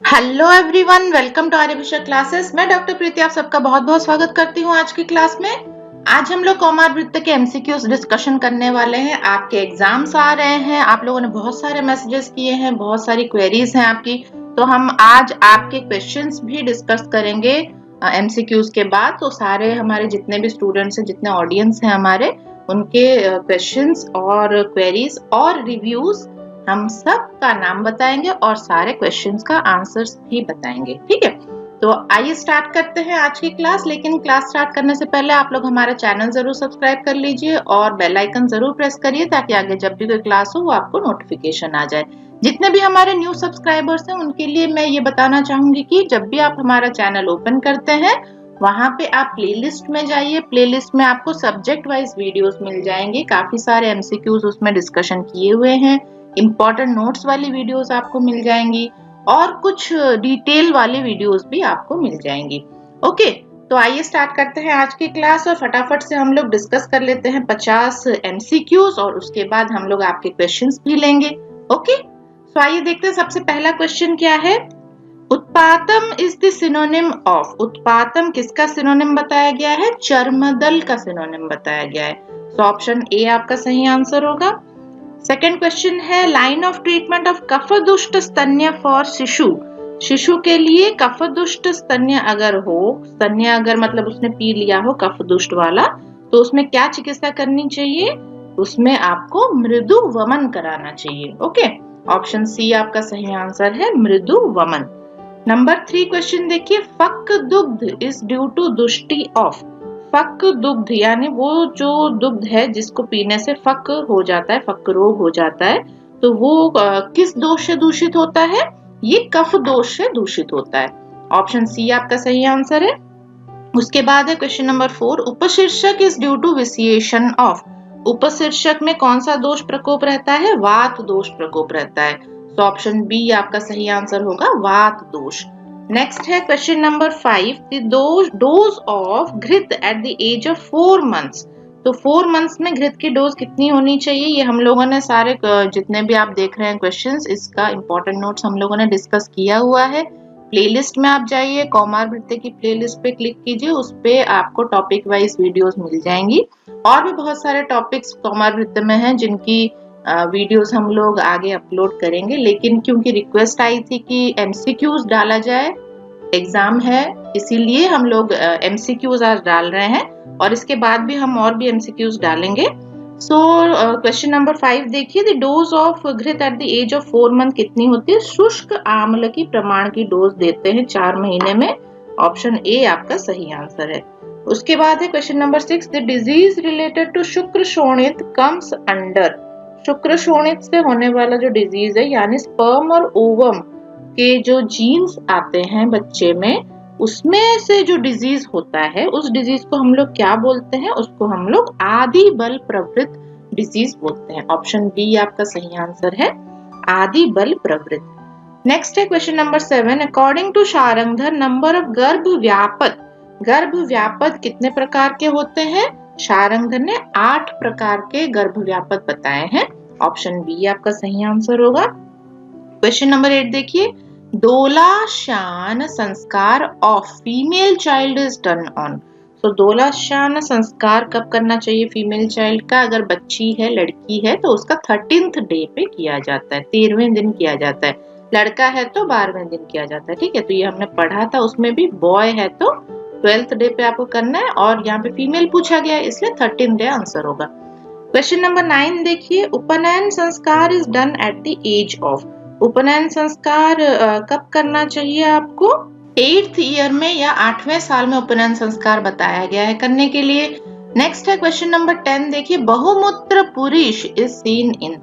Hello everyone, welcome to Aryabhusha classes. मैं doctor Preeti आप सबका बहुत बहुत स्वागत करती हूँ आज की क्लास में। आज हम लोग कौमार वृत्त के एमसीक्यूज डिस्कशन करने वाले हैं। आपके एग्जाम्स आ रहे हैं, आप लोगों ने बहुत सारे मैसेजेस किए हैं, बहुत सारी क्वेरीज हैं आपकी, तो हम आज आपके क्वेश्चंस भी डिस्कस करेंगे एमसीक्यूज के बाद। तो सारे हमारे जितने भी स्टूडेंट्स हैं, जितने ऑडियंस हैं हमारे, उनके क्वेश्चंस और क्वेरीज और रिव्यूज हम सब का नाम बताएंगे और सारे क्वेश्चंस का आंसर्स भी बताएंगे। ठीक है, तो आइए स्टार्ट करते हैं आज की क्लास। लेकिन क्लास स्टार्ट करने से पहले आप लोग हमारा चैनल जरूर सब्सक्राइब कर लीजिए और बेल आइकन जरूर प्रेस करिए ताकि आगे जब भी कोई क्लास हो वो आपको नोटिफिकेशन आ जाए। जितने भी हमारे न्यू सब्सक्राइबर्स हैं उनके लिए मैं ये बताना चाहूंगी कि जब भी आप हमारा चैनल ओपन करते हैं वहां पे आप प्लेलिस्ट में जाइए। प्लेलिस्ट में आपको सब्जेक्ट वाइज वीडियोस मिल जाएंगे, काफी सारे एमसीक्यूज उसमें डिस्कशन किए हुए हैं, इंपॉर्टेंट नोट्स वाली वीडियोस आपको मिल जाएंगी और कुछ डिटेल वाली वीडियोस भी आपको मिल जाएंगी। ओके, तो आइए स्टार्ट करते हैं आज की क्लास और फटाफट से हम लोग डिस्कस कर लेते हैं 50 एमसीक्यूज और उसके बाद हम लोग आपके क्वेश्चंस भी लेंगे। ओके, तो आइए देखते हैं सबसे पहला क्वेश्चन क्या है। उत्पातम इज द सिनोनिम ऑफ। उत्पातम किसका सिनोनिम बताया गया है? चर्मदल का सिनोनिम बताया गया है। तो ऑप्शन ए आपका सही आंसर होगा। सेकेंड क्वेश्चन है, लाइन ऑफ ट्रीटमेंट ऑफ कफदुष्ट स्तन्य फॉर शिशु। शिशु के लिए कफदुष्ट स्तन्य अगर हो, स्तन्य अगर मतलब उसने पी लिया हो कफदुष्ट वाला, तो उसमें क्या चिकित्सा करनी चाहिए? उसमें आपको मृदु वमन कराना चाहिए। ओके, ऑप्शन सी आपका सही आंसर है, मृदु वमन। नंबर 3 क्वेश्चन देखिए, फक दुग्ध इज ड्यू टू दुष्टि ऑफ। फक दुग्ध यानी वो जो दुग्ध है जिसको पीने से फक हो जाता है, फक रोग हो जाता है, तो वो किस दोष से दूषित होता है? ये कफ दोष से दूषित होता है। ऑप्शन सी आपका सही आंसर है। उसके बाद है क्वेश्चन नंबर 4, उपशीर्षक is due to vitiation of. उपशीर्षक में कौन सा दोष प्रकोप रहता है? वात दोष प्रकोप रहता है। तो ऑप्शन बी आपका सही आंसर होगा, वात दोष। नेक्स्ट है question number 5, the dose of ghrita at the age of 4 months. तो 4 मंथ्स में घृत की डोज कितनी होनी चाहिए? ये हम लोगों ने सारे जितने भी आप देख रहे हैं क्वेश्चंस, इसका इंपॉर्टेंट नोट्स हम लोगों ने डिस्कस किया हुआ है। प्लेलिस्ट में आप जाइए, कौमार वृत्त की प्लेलिस्ट पे क्लिक कीजिए, उस पे आपको टॉपिक वाइज वीडियोस मिल जाएंगी। और भी बहुत सारे टॉपिक्स कौमार वृत्त में हैं जिनकी वीडियोस हम लोग आगे अपलोड करेंगे। लेकिन क्योंकि रिक्वेस्ट आई थी कि एमसीक्यूज डाला जाए, एग्जाम है, इसीलिए हम लोग एमसीक्यूज आज डाल रहे हैं और इसके बाद भी हम और भी एमसीक्यूज डालेंगे। सो क्वेश्चन नंबर 5 देखिए, the dose of ghrita at the age of 4 month कितनी होती है? शुष्क आम्ल की प्रमाण की डोज देते हैं 4 महीने में। ऑप्शन ए आपका सही आंसर है। उसके बाद है question number 6, the disease related to shukra shonita comes under. शुक्र शोणित से होने वाला जो डिजीज है यानी स्पर्म और ओवम के जो जीन्स आते हैं बच्चे में, उसमें से जो डिजीज होता है उस डिजीज को हम लोग क्या बोलते हैं? उसको हम लोग आदि बल प्रवृत्त डिजीज बोलते हैं। ऑप्शन बी आपका सही आंसर है, आदि बल प्रवृत्त। नेक्स्ट है question number 7, according to Sharangdhar number of garbha vyapat. गर्भ व्यापत कितने प्रकार के होते हैं? शारंगधर ने 8 प्रकार के गर्भ व्यापत बताए हैं। ऑप्शन बी आपका सही आंसर होगा। क्वेश्चन नंबर 8 देखिए, दोलाशान संस्कार of female child is done on. तो दोलाशान संस्कार कब करना चाहिए फीमेल चाइल्ड का? अगर बच्ची है, लड़की है, तो उसका 13th डे पे किया जाता है, 13वें दिन किया जाता है। लड़का है तो 12वें दिन किया जाता है। ठीक है, तो ये हमने पढ़ा था, उसमें भी बॉय है तो 12th डे पे आपको करना है और यहाँ पे फीमेल पूछा गया है इसलिए 13th डे आंसर होगा। क्वेश्चन नंबर 9 देखिए, upanayana sanskara is done at the age of. उपनयन संस्कार कब करना चाहिए आपको? 8th ईयर में या 8वें साल में उपनयन संस्कार बताया गया है करने के लिए। नेक्स्ट है क्वेश्चन नंबर 10 देखिए, बहुमूत्र पुरुष इज सीन इन।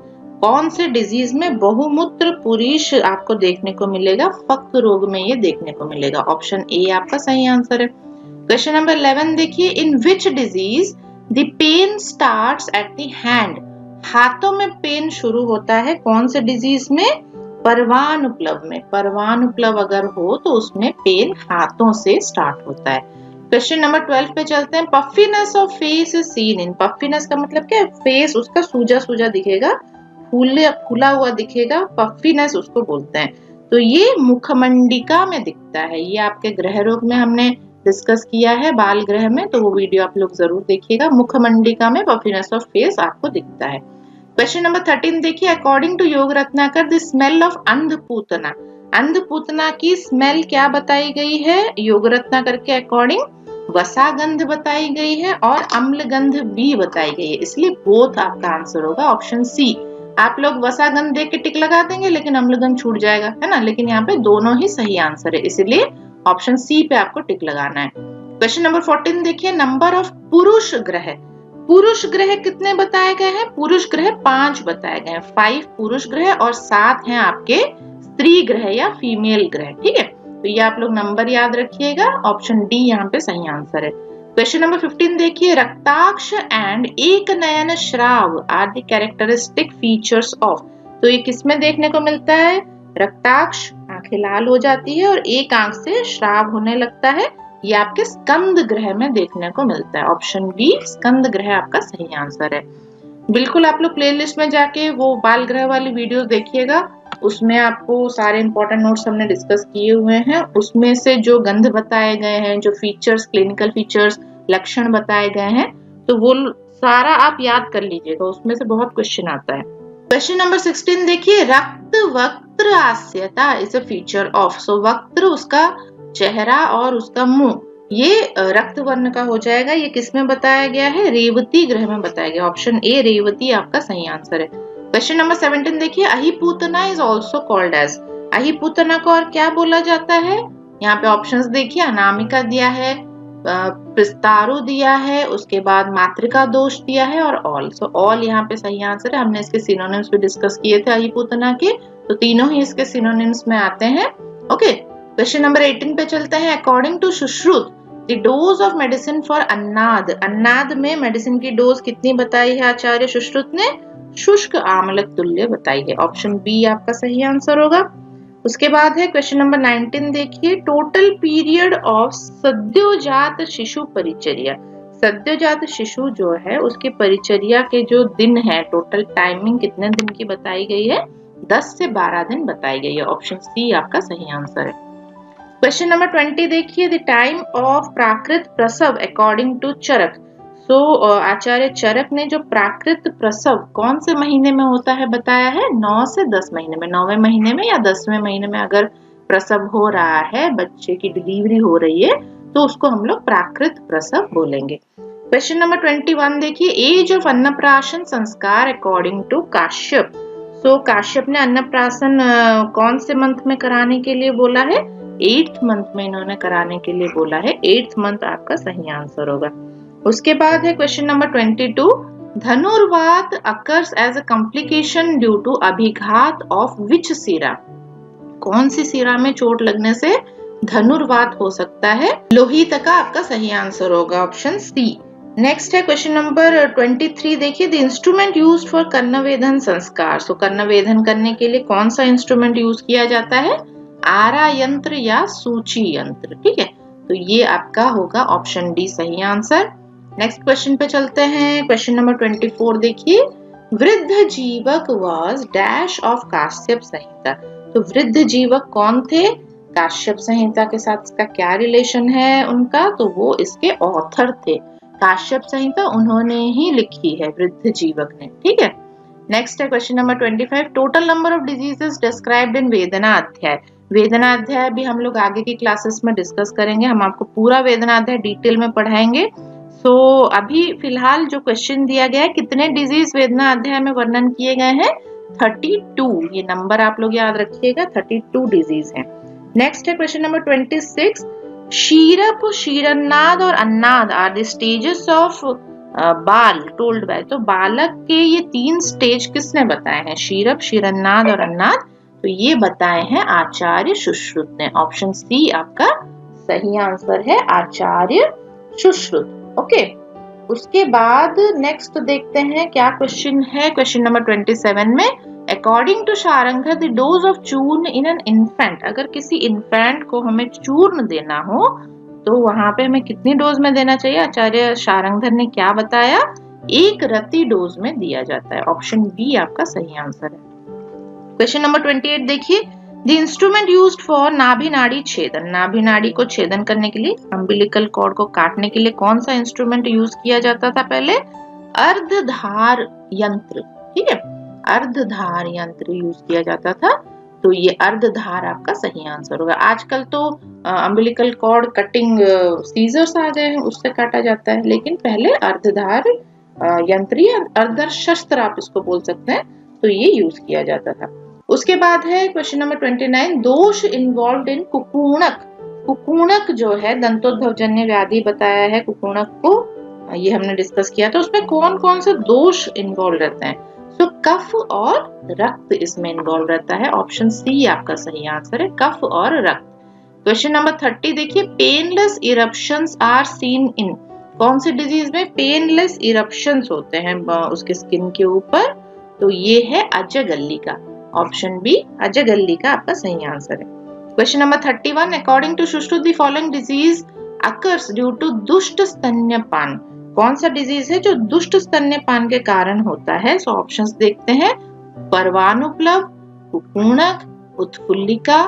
कौन से डिजीज में बहुमूत्र पुरुष आपको देखने को मिलेगा? फक रोग में ये देखने को मिलेगा। ऑप्शन ए आपका सही आंसर है। क्वेश्चन नंबर 11 देखिए, in which disease the pain starts at the hand. हाथों में पेन शुरू होता है कौन से डिजीज में? पर्वानुप्लव में। पर्वानुप्लव अगर हो तो उसमें पेन हाथों से स्टार्ट होता है। क्वेश्चन नंबर 12 पे चलते हैं, puffiness of face is seen in. Puffiness का मतलब क्या है? फेस उसका सूजा सूजा दिखेगा, फूला हुआ दिखेगा, पफीनेस उसको बोलते हैं। तो ये मुखमंडिका में दिखता है। ये आपके ग्रह रोग में हमने डिस्कस किया है, बाल ग्रह में, तो वो वीडियो आप लोग जरूर देखिएगा। मुखमंडिका में पफिनेस ऑफ फेस आपको दिखता है। क्वेश्चन नंबर 13 देखिए, अकॉर्डिंग टू योग रत्नाकर द स्मेल ऑफ अंधपूतना, अंधपूतना की स्मेल क्या बताई गई है योग रत्नाकर के अकॉर्डिंग? वसा गंध बताई गई है और अम्ल गंध भी बताई गई है, इसलिए बोथ आपका आंसर होगा ऑप्शन सी। आप लोग वसा गंध देख के टिक लगा देंगे लेकिन अम्ल गंध छूट जाएगा, है ना, लेकिन यहाँ पे दोनों ही सही आंसर है, इसलिए ऑप्शन सी पे आपको टिक लगाना है। क्वेश्चन नंबर 14 देखिए, नंबर ऑफ पुरुष ग्रह, पुरुष ग्रह कितने बताए गए हैं? पुरुष ग्रह 5 बताए गए हैं, 5 पुरुष ग्रह और 7 हैं आपके स्त्री ग्रह या फीमेल ग्रह, ठीक है। तो ये आप लोग नंबर याद रखिएगा, ऑप्शन डी यहाँ पे सही आंसर है। क्वेश्चन नंबर 15 देखिए, रक्ताक्ष एंड एक नयन श्राव are the characteristic features of, तो ये किसमें देखने को मिलता है? रक्ताक्ष, आंखें लाल हो जाती है और एक आंख से श्राव होने लगता है, ये आपके स्कंद ग्रह में देखने को मिलता है, ऑप्शन बी स्कंद ग्रह आपका सही आंसर है। बिल्कुल आप लोग प्लेलिस्ट में जाके वो बाल ग्रह वाली वीडियोस देखिएगा, उसमें आपको सारे इंपॉर्टेंट नोट्स हमने डिस्कस किए हुए हैं, उसमें से जो गंध बताए गए हैं, जो फीचर्स, क्लिनिकल फीचर्स, लक्षण बताए गए हैं, तो वो सारा आप याद कर लीजिएगा, उसमें से बहुत क्वेश्चन आता है। क्वेश्चन नंबर 16 देखिए, रक्त वक्त्र आस्यता इज अ फीचर ऑफ, सो वक्त्र उसका चेहरा और उसका मुंह, ये रक्त वर्ण का हो जाएगा, ये किसमें बताया गया है? रेवती ग्रह में बताया गया, ऑप्शन ए रेवती आपका सही आंसर है। क्वेश्चन नंबर 17 देखिए, अहिपूतना इज ऑल्सो कॉल्ड एज, अहिपूतना को और क्या बोला जाता है? यहाँ पे ऑप्शंस देखिए, अनामिका दिया है, प्रस्तारु दिया है, उसके बाद मातृका दोष दिया है और ऑल, सो ऑल यहाँ पे सही आंसर है। हमने इसके सिनोनिम्स भी डिस्कस किए थे अहिपूतना के, तो तीनों ही इसके सिनोनिम्स में आते हैं। ओके, क्वेश्चन नंबर 18 पे चलते हैं। According to Sushruta the dose of medicine for अन्नाद, अन्नाद में मेडिसिन की डोज कितनी बताई है आचार्य सुश्रुत ने? शुष्क आम्लक तुल्य बताई है, ऑप्शन बी आपका सही आंसर होगा। उसके बाद है क्वेश्चन नंबर 19 देखिए, टोटल पीरियड ऑफ सद्योजात शिशु परिचर्या, सद्योजात शिशु जो है उसके परिचर्या के जो दिन है, टोटल टाइमिंग कितने दिन की बताई गई है? 10 से 12 दिन बताई गई है, ऑप्शन सी आपका सही आंसर है। क्वेश्चन नंबर 20 देखिए, द टाइम ऑफ प्राकृत प्रसव अकॉर्डिंग टू चरक, सो आचार्य चरक ने जो प्राकृत प्रसव कौन से महीने में होता है बताया है? 9 से 10 महीने में, 9वें महीने में या 10वें महीने में अगर प्रसव हो रहा है, बच्चे की डिलीवरी हो रही है, तो उसको हम लोग प्राकृत प्रसव बोलेंगे। क्वेश्चन नंबर 21 देखिए, एज ऑफ अन्नप्राशन संस्कार अकॉर्डिंग टू काश्यप, सो काश्यप ने अन्नप्राशन कौन से मंथ में कराने के लिए बोला है? 8th मंथ में इन्होंने कराने के लिए बोला है, 8th मंथ आपका सही आंसर होगा। उसके बाद है क्वेश्चन नंबर 22, धनुर्वात occurs as a complication due to अभिघात ऑफ विच सिरा, कौन सी सिरा में चोट लगने से धनुर्वात हो सकता है? लोहित का आपका सही आंसर होगा, ऑप्शन सी। नेक्स्ट है क्वेश्चन नंबर 23 देखिए, द इंस्ट्रूमेंट यूज्ड फॉर कर्णवेधन संस्कार, सो कर्णवेधन करने के लिए कौन सा इंस्ट्रूमेंट यूज किया जाता है? आरा यंत्र या सूची यंत्र, ठीक है, तो ये आपका होगा ऑप्शन डी सही आंसर। नेक्स्ट क्वेश्चन पे चलते हैं। क्वेश्चन नंबर 24 देखिए, वृद्ध जीवक वाज डैश ऑफ काश्यप संहिता, तो वृद्ध जीवक कौन थे? काश्यप संहिता के साथ इसका क्या रिलेशन है उनका? तो वो इसके ऑथर थे, काश्यप संहिता उन्होंने ही लिखी है वृद्ध जीवक ने, ठीक है। नेक्स्ट है question number 25, total number of diseases described in वेदना अध्याय, वेदना अध्याय भी हम लोग आगे की क्लासेस में डिस्कस करेंगे, हम आपको पूरा वेदना अध्याय डिटेल में पढ़ाएंगे। सो अभी फिलहाल जो क्वेश्चन दिया गया है, कितने डिजीज वेदना अध्याय में वर्णन किए गए हैं? 32, ये नंबर आप लोग याद रखिएगा, 32 डिजीज हैं। नेक्स्ट है क्वेश्चन नंबर 26, शीरप, शीरन्नाद और अन्नाद आर द स्टेजेस ऑफ बाल टोल्ड बाय, तो बालक के ये 3 स्टेज किसने बताए हैं? शीरप, शीरन्नाद और अन्नाद, तो ये बताए हैं आचार्य सुश्रुत ने, ऑप्शन सी आपका सही आंसर है, आचार्य सुश्रुत। ओके, उसके बाद नेक्स्ट देखते हैं क्या क्वेश्चन है। क्वेश्चन नंबर 27 में, according to Sharangdhar the dose of चूर्ण इन एन इन्फेंट, अगर किसी इन्फेंट को हमें चूर्ण देना हो तो वहां पे हमें कितनी डोज में देना चाहिए? आचार्य शारंगर ने क्या बताया? 1 रति डोज में दिया जाता है, ऑप्शन बी आपका सही आंसर है। क्वेश्चन नंबर 28 देखिए, द इंस्ट्रूमेंट यूज्ड फॉर नाभि नाड़ी छेदन, नाभि नाड़ी को छेदन करने के लिए, अम्बिलिकल कॉर्ड को काटने के लिए कौन सा इंस्ट्रूमेंट यूज किया जाता था पहले? अर्धधार यंत्र। ठीक है, अर्धधार यंत्र यूज किया जाता था, तो ये अर्धधार आपका सही आंसर होगा। आजकल तो अम्बिलिकल कॉर्ड कटिंग सीजर्स आ गए हैं, उससे काटा जाता है, लेकिन पहले अर्धधार यंत्र या अर्धशस्त्र आप इसको बोल सकते हैं, तो ये यूज किया जाता था। उसके बाद है क्वेश्चन नंबर 29, दोष इन्वॉल्व्ड इन कुकुणक। कुकुणक जो है दंतोद्भवजन्य व्याधि बताया है कुकुणक को, ये हमने डिस्कस किया था। उसमें कौन कौन से दोष इन्वॉल्व रहते हैं? तो कफ और रक्त इसमें इन्वॉल्व रहता है। ऑप्शन सी आपका सही आंसर है, कफ और रक्त। क्वेश्चन नंबर 30 देखिए, painless eruptions are seen in, कौन सी डिजीज में पेनलेस इरप्शंस होते हैं उसके स्किन के ऊपर? तो ये है अजगल्ली का, ऑप्शन बी अजगल्ली का आपका सही आंसर है। Question number 31, according to Sushruta the following disease occurs due to dushta stanyapana, कौन सा डिजीज है जो दुष्ट स्तन्यपान के कारण होता है? सो ऑप्शंस देखते हैं, पर्वानुप्लव, कुकुणक, उत्फुल्लिका,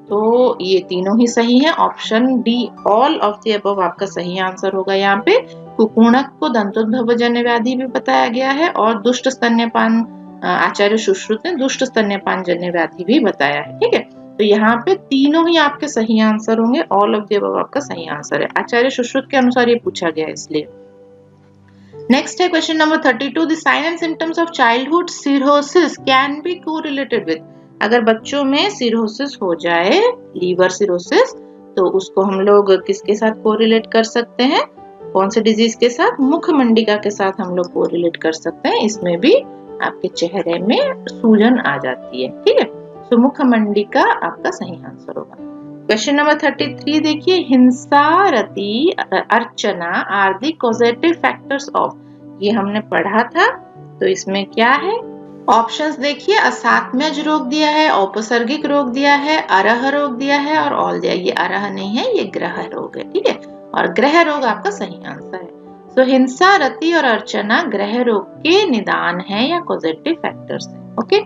तो ये तीनों ही सही हैं। Option D all of the above आपका सही आंसर होगा। यहाँ पे कुकुणक को दंतोद्भवजन्य व्याधि भी बताया गया है और दुष्ट स्तन्यपान आचार्य सुश्रुत ने दुष्ट स्तन्यपान जन्य व्याधि भी बताया है। ठीक है, तो यहाँ पे तीनों ही आपके सही आंसर होंगे, ऑल ऑफ द अबव आपका सही आंसर है। आचार्य सुश्रुत के अनुसार ये पूछा गया है इसलिए। नेक्स्ट है question number 32, the sign and symptoms of childhood cirrhosis can be correlated with, अगर बच्चों में सिरोसिस हो जाए, लीवर सिरोसिस, तो उसको हम लोग किसके साथ कोरिलेट कर सकते हैं? कौन से डिजीज के साथ? मुखमंडिका के साथ हम लोग कोरिलेट कर सकते हैं। इसमें भी आपके चेहरे में सूजन आ जाती है। ठीक है, तो मुखमंडिका आपका सही आंसर होगा। क्वेश्चन नंबर 33 देखिए, हिंसा, रति, अर्चना are the causative factors of, ये हमने पढ़ा था, तो इसमें क्या है? ऑप्शंस देखिए, असात्मज रोग दिया है, औपसर्गिक रोग दिया है, अरह रोग दिया है और ऑल दिया है। ये अरह नहीं है, ये ग्रह रोग है। ठीक है, और ग्रह रोग आपका सही आंसर है। तो हिंसा, रति और अर्चना ग्रह रोग के निदान है या कॉजेटिव फैक्टर्स है। ओके,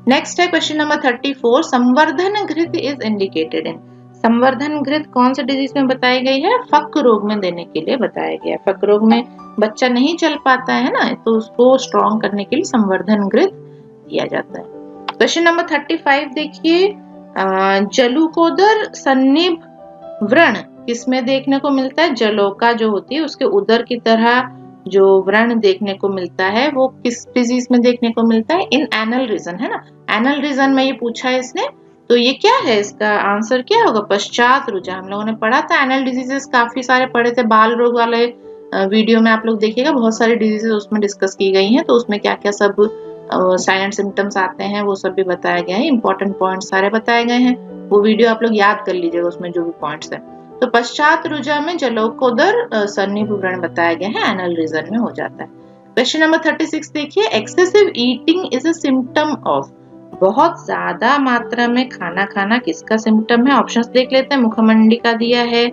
नेक्स्ट है क्वेश्चन नंबर 34, संवर्धन घृत इज इंडिकेटेड इन, संवर्धन घृत कौन से डिजीज में बताई गई है? फक रोग में देने के लिए बताया गया है। फक रोग में बच्चा नहीं चल पाता है ना, तो उसको स्ट्रॉन्ग करने के लिए संवर्धन घृत दिया जाता है। क्वेश्चन नंबर 35 देखिए, जलूकोदर सन्निभ व्रण किसमें देखने को मिलता है? जलोका जो होती है उसके उदर की तरह जो व्रण देखने को मिलता है वो किस डिजीज में देखने को मिलता है? इन एनल रीजन, है ना, एनल रीजन में ये पूछा है इसने, तो ये क्या है? इसका आंसर क्या होगा? पश्चात रुजा। हम लोगों ने पढ़ा था एनल डिजीजेस, काफी सारे पढ़े थे, बाल रोग वाले वीडियो में आप लोग देखिएगा, बहुत सारी डिजीजेस उसमें डिस्कस की गई हैं, तो उसमें क्या क्या सब साइन एंड सिम्टम्स आते हैं वो सब भी बताया गया है, इंपॉर्टेंट पॉइंट सारे बताए गए हैं, वो वीडियो आप लोग याद कर लीजिएगा, उसमें जो भी पॉइंट्स है। तो पश्चात रुजा में जलोकोदर सन्निभ व्रण बताया गया है, एनल रीजन में हो जाता है। क्वेश्चन नंबर 36 देखिए, excessive eating is a symptom of, बहुत ज्यादा मात्रा में खाना खाना किसका सिम्टम है? ऑप्शंस देख लेते हैं, मुखमंडिका दिया है,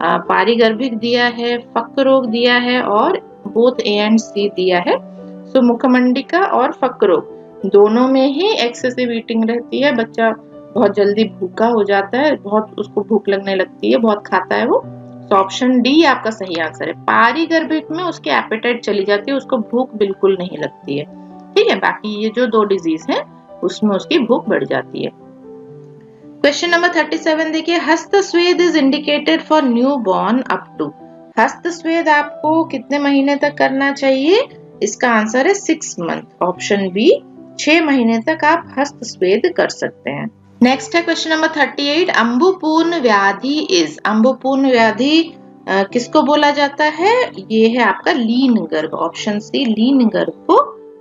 पारिगर्भिक दिया है, फक रोग दिया है और बोथ ए एंड सी दिया है। सो मुखमंडिका और फक रोग दोनों में ही एक्सेसिव ईटिंग रहती है, बच्चा बहुत जल्दी भूखा हो जाता है, बहुत उसको भूख लगने लगती है, बहुत खाता है वो। तो ऑप्शन डी आपका सही आंसर है। पारिगर्भिक में उसकी एपेटाइट चली जाती है, उसको भूख बिल्कुल नहीं लगती है। ठीक है, बाकी ये जो दो डिजीज है उसमें उसकी भूख बढ़ जाती है। क्वेश्चन नंबर 37 देखिए, हस्तस्वेद is indicated for newborn up to, हस्तस्वेद आपको कितने महीने तक करना चाहिए? इसका आंसर है 6 मंथ, ऑप्शन बी 6 महीने तक आप हस्तस्वेद कर सकते हैं। नेक्स्ट है क्वेश्चन नंबर 38, अंबुपूर्ण व्याधि इज, अंबुपूर्ण व्याधि किसको बोला जाता है? ये है आपका लीन गर्भ, ऑप्शन सी लीन गर्भ को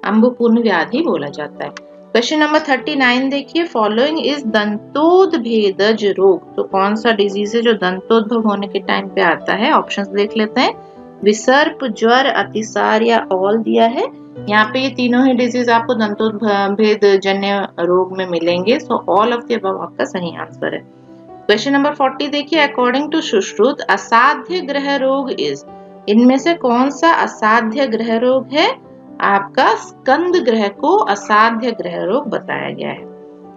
अंबुपूर्ण व्याधि बोला जाता है। क्वेश्चन नंबर 39 देखिए, फॉलोइंग इज दंतोद्भेदज रोग, तो कौन सा डिजीज है जो दंतोद्भव होने के टाइम पे आता है? ऑप्शंस देख लेते हैं, विसर्प, ज्वर, अतिसार या ऑल दिया है। यहाँ पे ये तीनों ही डिजीज आपको दंतोद्भेद जन्य रोग में मिलेंगे, so all of the above आपका सही आंसर है। क्वेश्चन नंबर 40 देखिए, अकॉर्डिंग टू सुश्रुत असाध्य ग्रह रोग इज, इनमें से कौन सा असाध्य ग्रह रोग है? आपका स्कंद ग्रह को असाध्य ग्रह रोग बताया गया है।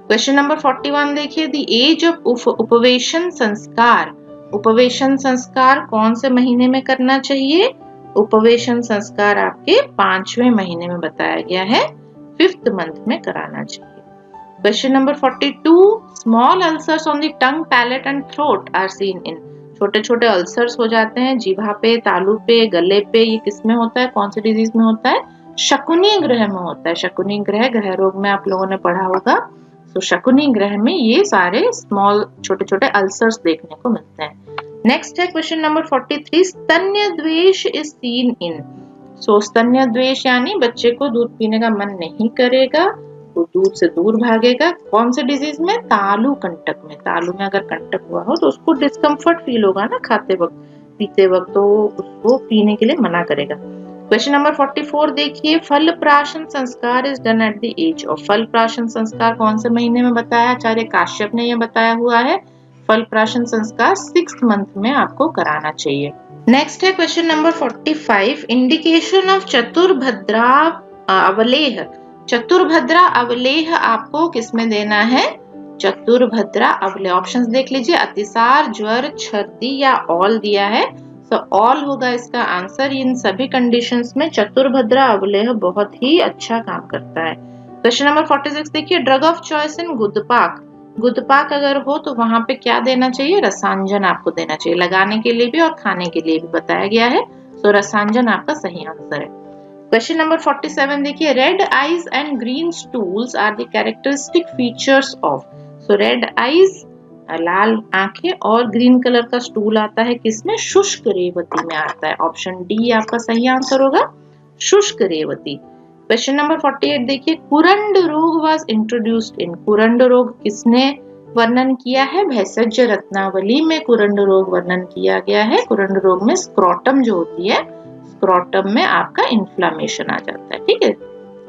क्वेश्चन नंबर 41 देखिए, द एज ऑफ उपवेशन संस्कार। उपवेशन संस्कार कौन से महीने में करना चाहिए? उपवेशन संस्कार आपके 5वें महीने में बताया गया है, 5th मंथ में कराना चाहिए। Question number 42, small ulcers on the tongue, palate and throat are seen in. छोटे छोटे अल्सर्स हो जाते हैं जीभा पे, तालू पे, गले पे, ये किस में होता है, कौन से डिजीज में होता है? शकुनी ग्रह में होता है। शकुनी ग्रह, ग्रह रोग में आप लोगों ने पढ़ा होगा। तो शकुनी ग्रह में ये सारे स्मॉल छोटे छोटे अल्सर्स देखने को मिलते हैं। नेक्स्ट है क्वेश्चन नंबर 43, स्तन्य द्वेष इज सीन इन। सो स्तन्य द्वेष यानी बच्चे को दूध पीने का मन नहीं करेगा, वो दूध से दूर भागेगा। कौन से डिजीज में? तालु कंटक में। तालु में अगर कंटक हुआ हो तो उसको डिस्कम्फर्ट फील होगा ना खाते वक्त, पीते वक्त, तो उसको पीने के लिए मना करेगा। क्वेश्चन नंबर 44 देखिए, फल प्राशन sanskara is done at the age of. फल प्राशन संस्कार कौन से महीने में बताया? आचार्य काश्यप ने यह बताया हुआ है, फल प्राशन संस्कार 6th मंथ में आपको कराना चाहिए। नेक्स्ट है क्वेश्चन नंबर 45, इंडिकेशन ऑफ चतुर्भद्रा अवलेह। चतुर्भद्रा अवलेह आपको किसमें देना है? चतुर्भद्रा अवलेह, ऑप्शंस देख लीजिए, अतिसार, ज्वर, छर्दी या ऑल दिया है। तो ऑल होगा इसका आंसर। इन सभी कंडीशंस में चतुर्भद्रा अवलेह बहुत ही अच्छा काम करता है। क्वेश्चन नंबर 46 देखिए, ड्रग ऑफ चॉइस इन गुदपाक। गुदपाक अगर हो तो वहां पे क्या देना चाहिए? रसांजन आपको देना चाहिए, लगाने के लिए भी और खाने के लिए भी बताया गया है। तो रसांजन आपका सही आंसर है। क्वेश्चन नंबर 47 देखिए, red eyes and green stools are the characteristic features of. So red eyes, लाल आंखें, और ग्रीन कलर का स्टूल आता है किसमें? शुष्क रेवती में आता है। ऑप्शन डी आपका सही आंसर होगा, शुष्क रेवती। क्वेश्चन नंबर 48 देखिए, कुरंड रोग वाज इंट्रोड्यूस्ड इन। कुरंड रोग किसने वर्णन किया है? भेषज रत्नावली में कुरंड रोग वर्णन किया गया है। कुरंड रोग में स्क्रोटम जो होती है, स्क्रोटम में आपका इन्फ्लामेशन आ जाता है, ठीक है,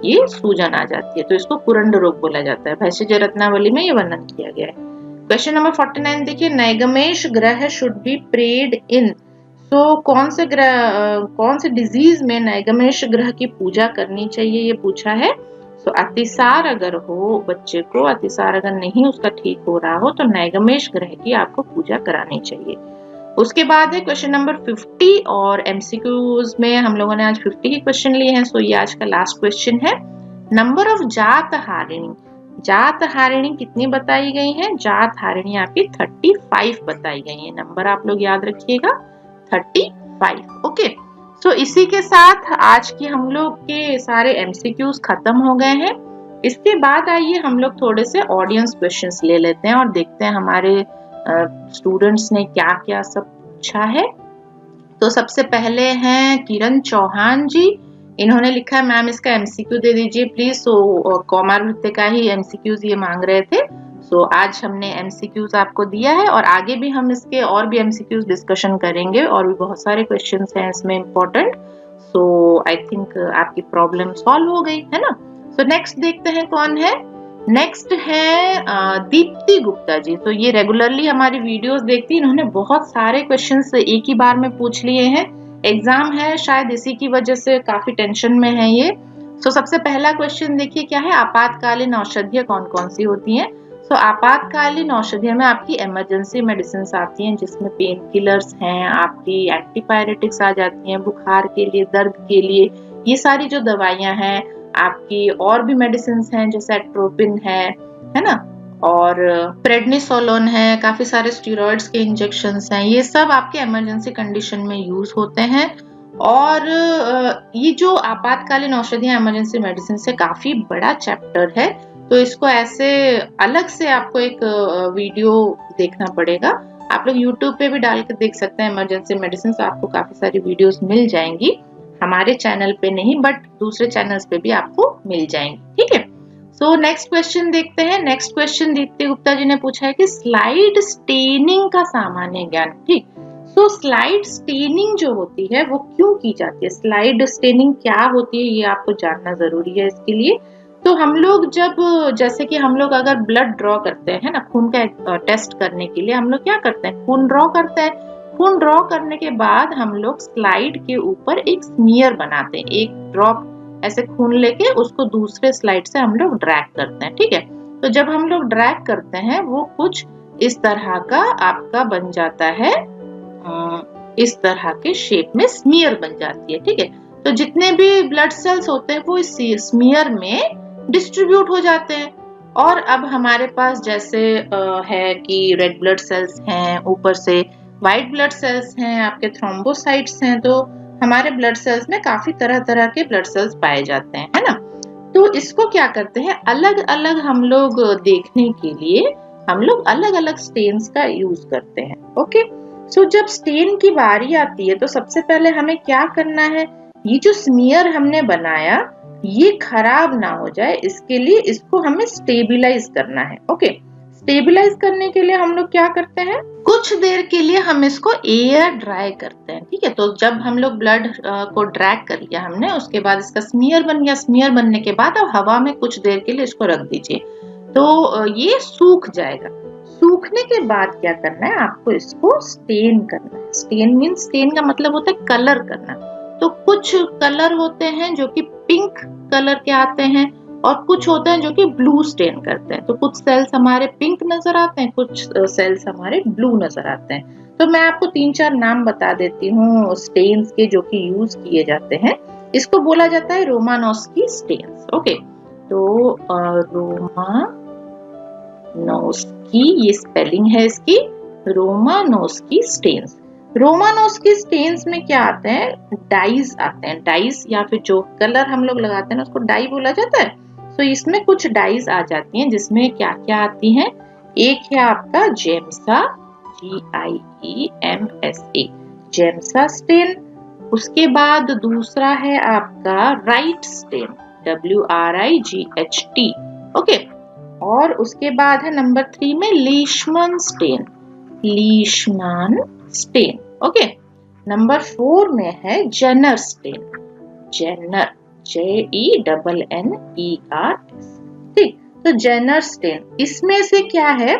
ये सूजन आ जाती है, तो इसको कुरंड रोग बोला जाता है। भेषज रत्नावली में ये वर्णन किया गया है। क्वेश्चन नंबर 49 देखिए, नैगमेश ग्रह शुड बी प्रेड इन। सो कौन से ग्रह, कौन से डिजीज में नैगमेश ग्रह की पूजा करनी चाहिए, ये पूछा है। सो अतिसार अगर हो बच्चे को, अतिसार अगर नहीं उसका ठीक हो रहा हो, तो नैगमेश ग्रह की आपको पूजा करानी चाहिए। उसके बाद है क्वेश्चन नंबर 50, और एमसीक्यूज में हम लोगों ने आज 50 ही क्वेश्चन लिए हैं। सो ये आज का लास्ट क्वेश्चन है। नंबर ऑफ जात हारिणी। जात हारिणी कितनी बताई गई है? जात हारिणी आपकी 35 बताई गई है। नंबर आप लोग याद रखिएगा, 35। ओके, सो इसी के साथ आज की हम लोग के सारे एमसीक्यूज खत्म हो गए हैं। इसके बाद आइए हम लोग थोड़े से ऑडियंस क्वेश्चंस ले लेते हैं और देखते हैं हमारे स्टूडेंट्स ने क्या क्या सब पूछा है। तो सबसे पहले हैं किरण चौहान जी, इन्होंने लिखा है, मैम इसका एमसीक्यू दे दीजिए प्लीज। सो कौमार वृत्त का ही एमसीक्यूज ये मांग रहे थे। सो आज हमने एमसीक्यूज आपको दिया है, और आगे भी हम इसके और भी एमसीक्यूज डिस्कशन करेंगे, और भी बहुत सारे क्वेश्चंस हैं इसमें इम्पोर्टेंट। सो आई थिंक आपकी प्रॉब्लम सॉल्व हो गई है ना। सो नेक्स्ट देखते हैं कौन है। नेक्स्ट है दीप्ति गुप्ता जी। तो ये रेगुलरली हमारी वीडियोस देखती है, इन्होंने बहुत सारे क्वेश्चंस एक ही बार में पूछ लिए हैं। एग्जाम है शायद इसी की वजह से काफी टेंशन में है ये। सो सबसे पहला क्वेश्चन देखिए क्या है, आपातकालीन औषधियां कौन कौन सी होती हैं। सो आपातकालीन औषधियों में आपकी इमरजेंसी मेडिसिन आती हैं, जिसमें पेन किलर्स हैं, आपकी एंटीपायरेटिक्स आ जाती हैं बुखार के लिए, दर्द के लिए, ये सारी जो दवाइयां हैं आपकी। और भी मेडिसिन हैं जैसे एट्रोपिन है ना, और प्रेडनिसोलोन है, काफी सारे स्टेरॉइड्स के इंजेक्शंस हैं, ये सब आपके इमरजेंसी कंडीशन में यूज होते हैं। और ये जो आपातकालीन औषधियां इमरजेंसी मेडिसिन से काफी बड़ा चैप्टर है, तो इसको ऐसे अलग से आपको एक वीडियो देखना पड़ेगा। आप लोग YouTube पे भी डाल के देख सकते हैं इमरजेंसी मेडिसिन, आपको काफी सारी वीडियोस मिल जाएंगी, हमारे चैनल पे नहीं बट दूसरे चैनल्स पे भी आपको मिल जाएंगी, ठीक है। सो नेक्स्ट क्वेश्चन देखते हैं। नेक्स्ट क्वेश्चन दीप्ति गुप्ता जी ने पूछा है कि स्लाइड स्टेनिंग का सामान्य ज्ञान, ठीक। सो स्लाइड स्टेनिंग जो होती है वो क्यों की जाती है, स्लाइड स्टेनिंग क्या होती है, ये आपको जानना जरूरी है। इसके लिए तो हम लोग जब, जैसे कि हम लोग अगर ब्लड ड्रॉ करते हैं ना, खून का टेस्ट करने के लिए हम लोग क्या करते हैं, खून ड्रॉ करते हैं। खून ड्रॉ करने के बाद हम लोग स्लाइड के ऊपर एक स्मीयर बनाते हैं, एक ड्रॉप ऐसे खून लेके उसको दूसरे स्लाइड से हम लोग ड्रैग करते हैं, ठीक है। तो जब हम लोग ड्रैग करते हैं वो कुछ इस तरह का आपका बन जाता है, इस तरह के शेप में स्मीयर बन जाती है, ठीक है। तो जितने भी ब्लड सेल्स होते हैं वो इस स्मीयर में डिस्ट्रीब्यूट हो जाते हैं। और अब हमारे पास जैसे है कि रेड ब्लड सेल्स हैं, ऊपर से व्हाइट ब्लड सेल्स हैं, आपके थ्रोम्बोसाइट्स हैं, तो हमारे ब्लड सेल्स में काफी तरह तरह के ब्लड सेल्स पाए जाते हैं, है ना। तो इसको क्या करते हैं, अलग अलग हम लोग देखने के लिए हम लोग अलग अलग स्टेन्स का यूज करते हैं। ओके, सो जब स्टेन की बारी आती है तो सबसे पहले हमें क्या करना है, ये जो स्मीयर हमने बनाया ये खराब ना हो जाए, इसके लिए इसको हमें स्टेबलाइज करना है। ओके, स्टेबलाइज करने के लिए हम लोग क्या करते हैं, कुछ देर के लिए हम इसको एयर ड्राई करते हैं, ठीक है। तो जब हम लोग ब्लड को ड्रैग कर लिया हमने, उसके बाद इसका स्मीयर बन गया, स्मीयर बनने के बाद अब हवा में कुछ देर के लिए इसको रख दीजिए, तो ये सूख जाएगा। सूखने के बाद क्या करना है, आपको इसको स्टेन करना है। स्टेन मीन्स, स्टेन का मतलब होता है कलर करना। तो कुछ कलर होते हैं जो कि पिंक कलर के आते हैं और कुछ होते हैं जो कि ब्लू स्टेन करते हैं। तो कुछ सेल्स हमारे पिंक नजर आते हैं, कुछ सेल्स हमारे ब्लू नजर आते हैं। तो मैं आपको 3-4 नाम बता देती हूँ स्टेन्स के जो कि यूज किए जाते हैं। इसको बोला जाता है रोमानोस्की स्टेन्स। ओके, तो रोमानोस्की, ये स्पेलिंग है इसकी, रोमानोस्की स्टेन्स। रोमानोस्की स्टेन्स में क्या आते हैं, डाइज आते हैं। डाइज या फिर जो कलर हम लोग लगाते हैं ना उसको डाई बोला जाता है। तो इसमें कुछ डाइज आ जाती हैं, जिसमें क्या क्या आती हैं, एक है आपका जेम्सा, GIEMSA, जेम्सा स्टेन। उसके बाद दूसरा है आपका राइट स्टेन, WRIGHT। ओके, और उसके बाद है नंबर 3 में लीशमन स्टेन, लीशमन स्टेन। ओके, नंबर 4 में है जेनर स्टेन, जेनर, JENNER। ठीक, तो जेनर स्टेन, इसमें से क्या है,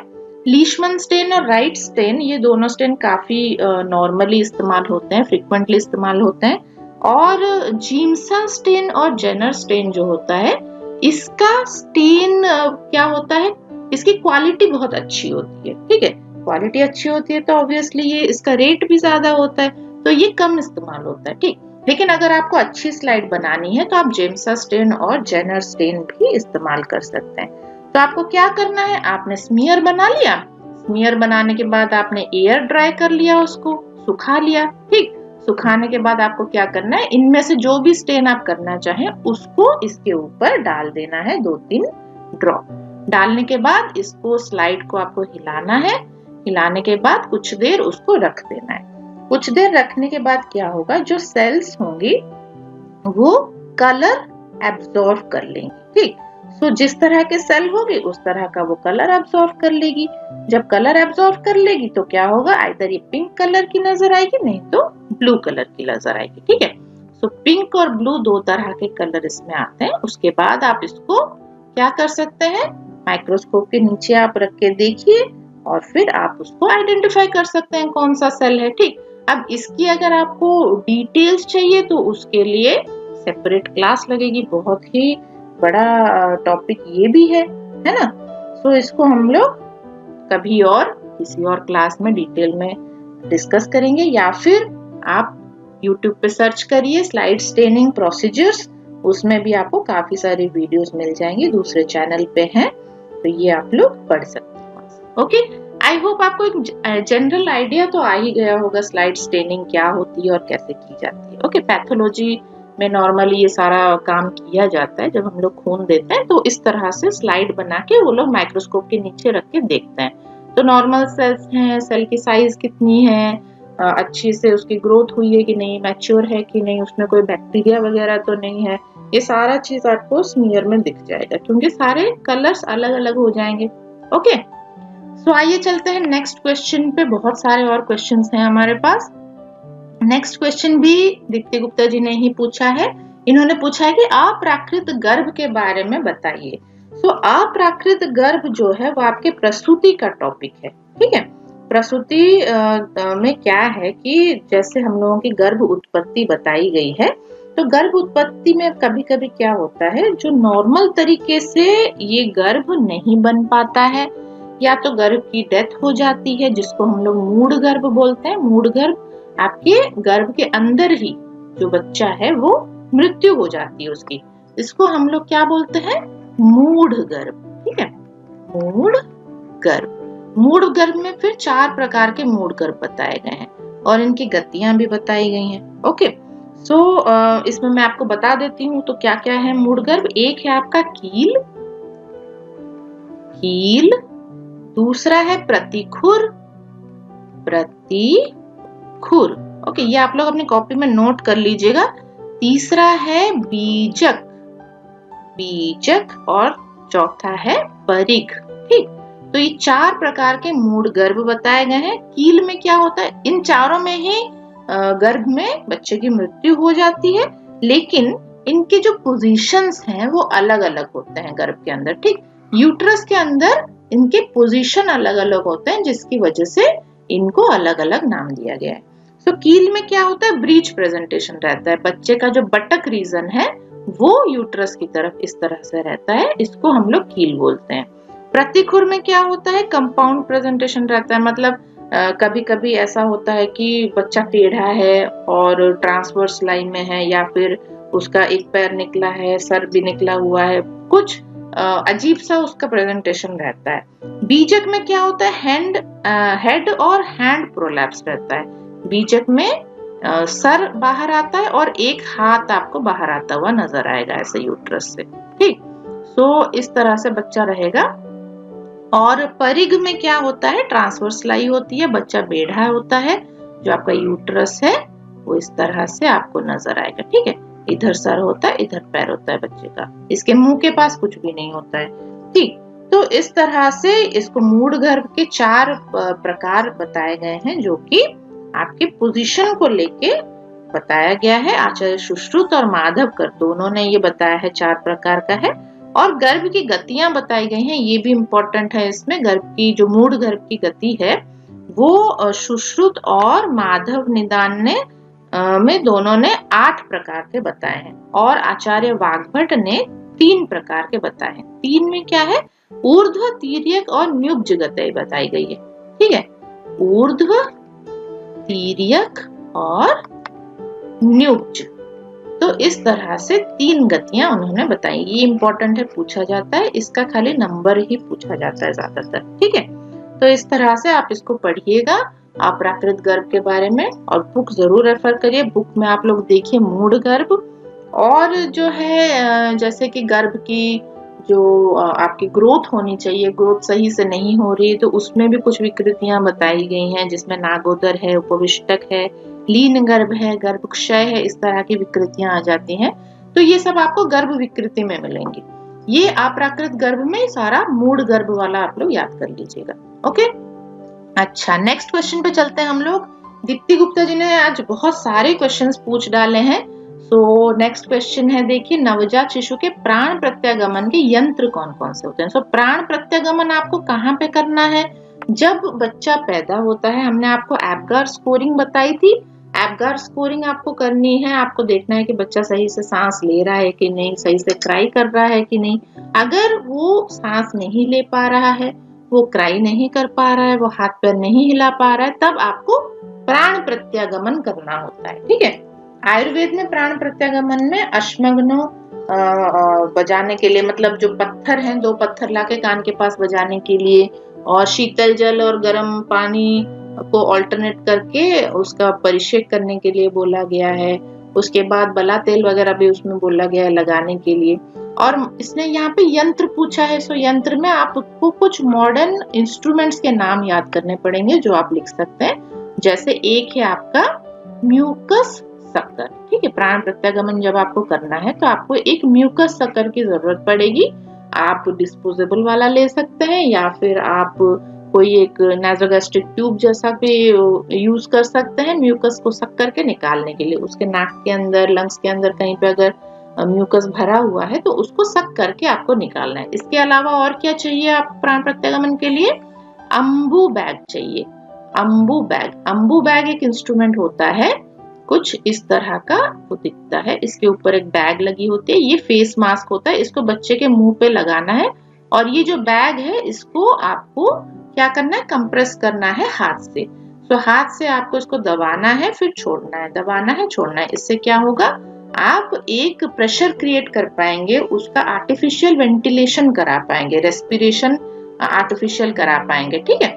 लीशमन स्टेन और राइट स्टेन, ये दोनों स्टेन काफी नॉर्मली इस्तेमाल होते हैं, फ्रीक्वेंटली इस्तेमाल होते हैं। और जीमसा स्टेन और जेनर स्टेन जो होता है, इसका स्टेन क्या होता है, इसकी क्वालिटी बहुत अच्छी होती है, ठीक है। क्वालिटी अच्छी होती है तो ऑब्वियसली ये इसका रेट भी ज्यादा होता है, तो ये कम इस्तेमाल होता है, ठीक। लेकिन अगर आपको अच्छी स्लाइड बनानी है तो आप जेम्सा स्टेन और जेनर स्टेन भी इस्तेमाल कर सकते हैं। तो आपको क्या करना है, आपने स्मीयर बना लिया, स्मीयर बनाने के बाद आपने एयर ड्राई कर लिया, उसको सुखा लिया, ठीक। सुखाने के बाद आपको क्या करना है, इनमें से जो भी स्टेन आप करना चाहें उसको इसके ऊपर डाल देना है, 2-3 ड्रॉप। डालने के बाद इसको, स्लाइड को आपको हिलाना है, हिलाने के बाद कुछ देर उसको रख देना है। कुछ देर रखने के बाद क्या होगा, जो सेल्स होंगी वो कलर एब्जॉर्ब कर लेंगी, ठीक। सो जिस तरह के सेल होगी उस तरह का वो कलर एब्जॉर्ब कर लेगी। जब कलर एब्जॉर्ब कर लेगी तो क्या होगा, आइदर ये पिंक कलर की नजर आएगी, नहीं तो ब्लू कलर की नजर आएगी, ठीक है। सो पिंक और ब्लू 2 तरह के कलर इसमें आते हैं। उसके बाद आप इसको क्या कर सकते हैं, माइक्रोस्कोप के नीचे आप रख के देखिए और फिर आप उसको आइडेंटिफाई कर सकते हैं कौन सा सेल है, ठीक। अब इसकी अगर आपको डिटेल्स चाहिए तो उसके लिए सेपरेट क्लास लगेगी, बहुत ही बड़ा टॉपिक ये भी है ना। सो इसको हम लोग कभी और किसी और क्लास में डिटेल में डिस्कस करेंगे, या फिर आप YouTube पे सर्च करिए स्लाइड स्टेनिंग प्रोसीजर्स, उसमें भी आपको काफी सारी वीडियोस मिल जाएंगी, दूसरे चैनल पे हैं, तो ये आप लोग पढ़ सकते हैं। ओके, आई होप आपको एक जनरल आइडिया तो आ ही गया होगा स्लाइड स्टेनिंग क्या होती है और कैसे की जाती है। ओके, पैथोलॉजी में नॉर्मली ये सारा काम किया जाता है, जब हम लोग खून देते हैं तो इस तरह से स्लाइड बना के वो लोग माइक्रोस्कोप के नीचे रख के देखते हैं। तो नॉर्मल सेल्स हैं, सेल की साइज कितनी है, अच्छी से उसकी ग्रोथ हुई है कि नहीं, मैच्योर है कि नहीं, उसमें कोई बैक्टीरिया वगैरह तो नहीं है, ये सारा चीज आपको स्मीयर में दिख जाएगा, क्योंकि सारे कलर्स अलग अलग हो जाएंगे। ओके, सो आइए चलते हैं नेक्स्ट क्वेश्चन पे। बहुत सारे और क्वेश्चंस हैं हमारे पास। नेक्स्ट क्वेश्चन भी दीप्ति गुप्ता जी ने ही पूछा है। इन्होंने पूछा है कि अप्राकृत गर्भ के बारे में बताइए। सो अप्राकृत गर्भ जो है वो आपके प्रसूति का टॉपिक है, ठीक है। प्रसूति में क्या है कि जैसे हम लोगों की गर्भ उत्पत्ति बताई गई है, तो गर्भ उत्पत्ति में कभी कभी क्या होता है, जो नॉर्मल तरीके से ये गर्भ नहीं बन पाता है, या तो गर्भ की डेथ हो जाती है जिसको हम लोग मूढ़ गर्भ बोलते हैं। मूढ़ गर्भ आपके गर्भ के अंदर ही जो बच्चा है वो मृत्यु हो जाती है उसकी, इसको हम लोग क्या बोलते हैं, मूढ़ गर्भ। ठीक है, मूढ़ गर्भ। मूढ़ गर्भ में फिर 4 प्रकार के मूढ़ गर्भ बताए गए हैं और इनकी गतियां भी बताई गई हैं। ओके, सो इसमें मैं आपको बता देती हूँ तो क्या क्या है मूढ़ गर्भ। एक है आपका कील, कील, दूसरा है प्रतिखुर, प्रतिखुर। ओके, ये आप लोग अपनी कॉपी में नोट कर लीजिएगा। तीसरा है बीजक, बीजक, और चौथा है परिघ। ठीक, तो ये 4 प्रकार के मूढ़ गर्भ बताए गए हैं। कील में क्या होता है, इन चारों में ही गर्भ में बच्चे की मृत्यु हो जाती है, लेकिन इनके जो पोजीशंस हैं वो अलग अलग होते हैं गर्भ के अंदर। ठीक, यूट्रस के अंदर इनके पोजीशन अलग अलग होते हैं जिसकी वजह से इनको अलग अलग नाम दिया गया है। सो कील में क्या होता है, ब्रीच प्रेजेंटेशन रहता है, बच्चे का जो बटक रीजन है वो यूट्रस की तरफ इस तरह से रहता है, इसको हम लोग कील बोलते हैं। प्रतिखुर में क्या होता है, कंपाउंड प्रेजेंटेशन रहता है, मतलब कभी कभी ऐसा होता है कि बच्चा टेढ़ा है और ट्रांसवर्स लाइन में है, या फिर उसका एक पैर निकला है, सर भी निकला हुआ है, कुछ अजीब सा उसका प्रेजेंटेशन रहता है। बीजक में क्या होता है, हेड और हैंड प्रोलैप्स रहता है। बीजक में सर बाहर आता है और एक हाथ आपको बाहर आता हुआ नजर आएगा ऐसे यूट्रस से। ठीक, सो इस तरह से बच्चा रहेगा। और परिघ में क्या होता है, ट्रांसवर्स लाई होती है, बच्चा बेढ़ा होता है, जो आपका यूट्रस है वो इस तरह से आपको नजर आएगा। ठीक है, इधर सर होता है, इधर पैर होता है बच्चे का, इसके मुंह के पास कुछ भी नहीं होता है। ठीक, तो इस तरह से इसको मूढ़ गर्भ के 4 प्रकार बताए गए हैं, जो कि आपके पोजीशन को लेके बताया गया है। आचार्य सुश्रुत और माधवकर दोनों ने ये बताया है 4 प्रकार का है। और गर्भ की गतियां बताई गई हैं, ये भी इम्पोर्टेंट है। इसमें गर्भ की जो मूढ़ गर्भ की गति है वो सुश्रुत और माधव निदान ने में दोनों ने 8 प्रकार के बताए हैं, और आचार्य वाग्भट ने 3 प्रकार के बताए हैं। 3 में क्या है, ऊर्ध्व, तिर्यक और न्युब्ज गति बताई गई है। ठीक है, ऊर्ध्व, तिर्यक और न्युब्ज, तो इस तरह से 3 गतियां उन्होंने बताई। ये इंपॉर्टेंट है, पूछा जाता है, इसका खाली नंबर ही पूछा जाता है ज्यादातर। ठीक है, तो इस तरह से आप इसको पढ़िएगा अप्राकृत गर्भ के बारे में, और बुक जरूर रेफर करिए। बुक में आप लोग देखिए मूढ़ गर्भ, और जो है जैसे कि गर्भ की जो आपकी ग्रोथ होनी चाहिए, ग्रोथ सही से नहीं हो रही, तो उसमें भी कुछ विकृतियां बताई गई हैं, जिसमें नागोदर है, उपविष्टक है, लीन गर्भ है, गर्भक्षय है, इस तरह की विकृतियां आ जाती हैं। तो ये सब आपको गर्भ विकृति में मिलेंगी। ये अप्राकृत गर्भ में सारा मूढ़ गर्भ वाला आप लोग याद कर लीजिएगा। ओके, अच्छा, नेक्स्ट क्वेश्चन पे चलते हैं हम लोग। दीप्ति गुप्ता जी ने आज बहुत सारे क्वेश्चंस पूछ डाले हैं। सो नेक्स्ट क्वेश्चन है, देखिए, नवजात शिशु के प्राण प्रत्यागमन के यंत्र कौन कौन से होते हैं। सो प्राण प्रत्यागमन आपको कहाँ पे करना है, जब बच्चा पैदा होता है। हमने आपको एपगार स्कोरिंग बताई थी। एपगार स्कोरिंग आपको करनी है, आपको देखना है कि बच्चा सही से सांस ले रहा है कि नहीं, सही से क्राई कर रहा है कि नहीं। अगर वो सांस नहीं ले पा रहा है, वो क्राई नहीं कर पा रहा है, वो हाथ पैर नहीं हिला पा रहा है, तब आपको प्राण प्रत्यागमन करना होता है। ठीक है, आयुर्वेद में प्राण प्रत्यागमन में अश्मग्नो बजाने के लिए, मतलब जो पत्थर हैं, 2 पत्थर लाके कान के पास बजाने के लिए, और शीतल जल और गर्म पानी को ऑल्टरनेट करके उसका परिषेक करने के लिए बोला गया है। उसके बाद बला तेल वगैरह भी उसमें बोला गया है लगाने के लिए। और इसने यहाँ पे यंत्र पूछा है, सो यंत्र में आपको कुछ मॉडर्न इंस्ट्रूमेंट्स के नाम याद करने पड़ेंगे जो आप लिख सकते हैं। जैसे एक है आपका म्यूकस सक्कर। ठीक है, प्राण प्रत्यागमन जब आपको करना है तो आपको एक म्यूकस सक्कर की जरूरत पड़ेगी। आप डिस्पोजेबल वाला ले सकते हैं, या फिर आप कोई एक नासोगैस्ट्रिक ट्यूब जैसा भी यूज कर सकते हैं म्यूकस को सक करके निकालने के लिए। उसके नाक के अंदर, लंग्स के अंदर कहीं पे अगर म्यूकस भरा हुआ है तो उसको सक करके आपको निकालना है। इसके अलावा और क्या चाहिए आप प्राण प्रत्यागमन के लिए, अम्बू बैग चाहिए। अम्बू बैग, अम्बू बैग एक इंस्ट्रूमेंट होता है कुछ इस तरह का वो दिखता है। इसके ऊपर एक बैग लगी होती है, ये फेस मास्क होता है, इसको बच्चे के मुंह पे लगाना है। और ये जो बैग है इसको आपको क्या करना है, कंप्रेस करना है हाथ से। तो हाथ से आपको इसको दबाना है, फिर छोड़ना है, दबाना है, छोड़ना है। इससे क्या होगा, आप एक प्रेशर क्रिएट कर पाएंगे, उसका आर्टिफिशियल वेंटिलेशन करा पाएंगे, रेस्पिरेशन आर्टिफिशियल करा पाएंगे। ठीक है,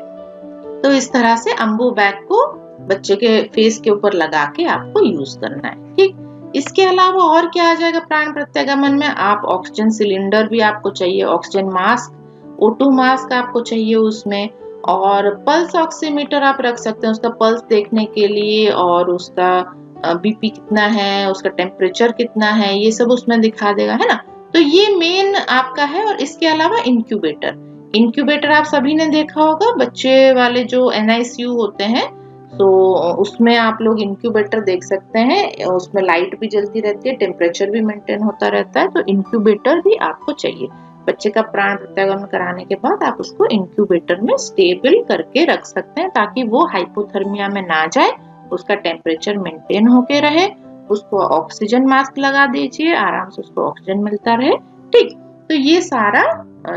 तो इस तरह से अम्बो बैग को बच्चे के फेस के ऊपर लगा के आपको यूज करना है। ठीक, इसके अलावा और क्या आ जाएगा प्राण प्रत्यागमन में, आप ऑक्सीजन सिलेंडर भी आपको चाहिए, ऑक्सीजन मास्क, O2 मास्क आपको चाहिए उसमें, और पल्स ऑक्सीमीटर आप रख सकते हैं उसका पल्स देखने के लिए, और उसका बीपी कितना है, उसका टेम्परेचर कितना है, ये सब उसमें दिखा देगा, है ना। तो ये मेन आपका है। और इसके अलावा इंक्यूबेटर आप सभी ने देखा होगा, बच्चे वाले जो NICU होते हैं, तो उसमें आप लोग इंक्यूबेटर देख सकते हैं, उसमें लाइट भी जलती रहती है, टेम्परेचर भी मेंटेन होता रहता है। तो इंक्यूबेटर भी आपको चाहिए। बच्चे का प्राण प्रत्यागमन कराने के बाद आप उसको इंक्यूबेटर में स्टेबल करके रख सकते हैं, ताकि वो हाइपोथर्मिया में ना जाए, उसका टेम्परेचर मेंटेन होके रहे। उसको ऑक्सीजन मास्क लगा दीजिए, आराम से उसको ऑक्सीजन मिलता रहे। ठीक, तो ये सारा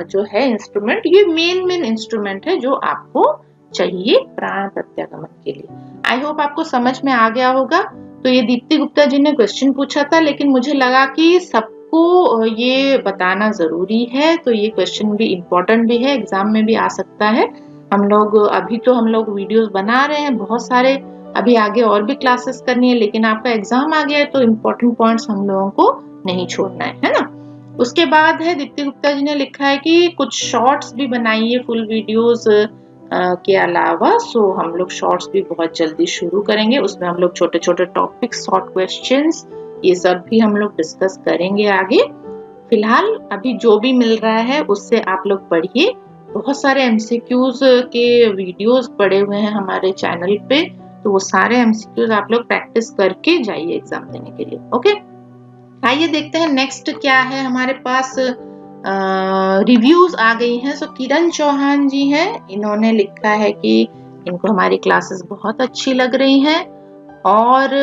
जो है इंस्ट्रूमेंट, ये मेन इंस्ट्रूमेंट है जो आपको चाहिए प्राण प्रत्यागमन के लिए। आई होप आपको समझ में आ गया होगा। तो ये दीप्ति गुप्ता जी ने क्वेश्चन पूछा था, लेकिन मुझे लगा कि सबको ये बताना जरूरी है, तो ये क्वेश्चन भी इम्पोर्टेंट भी है, एग्जाम में भी आ सकता है। हम लोग वीडियोस बना रहे हैं बहुत सारे, अभी आगे और भी क्लासेस करनी है, लेकिन आपका एग्जाम आ गया है तो इम्पोर्टेंट पॉइंट्स हम लोगों को नहीं छोड़ना है ना। उसके बाद है दीप्ति गुप्ता जी ने लिखा है कि कुछ शॉर्ट्स भी बनाइए फुल वीडियोस के अलावा। सो हम लोग शॉर्ट्स भी बहुत जल्दी शुरू करेंगे, उसमें हम लोग छोटे छोटे टॉपिक्स, शॉर्ट क्वेश्चंस, ये सब भी हम लोग डिस्कस करेंगे आगे। फिलहाल अभी जो भी मिल रहा है उससे आप लोग पढ़िए। बहुत सारे MCQs के वीडियोस पड़े हुए हैं हमारे चैनल पे, तो वो सारे MCQs आप लोग प्रैक्टिस करके जाइए एग्जाम देने के लिए। ओके, आइए देखते हैं नेक्स्ट क्या है हमारे पास। रिव्यूज आ गई हैं। सो किरण चौहान जी हैं, इन्होंने लिखा है कि इनको हमारी क्लासेस बहुत अच्छी लग रही हैं और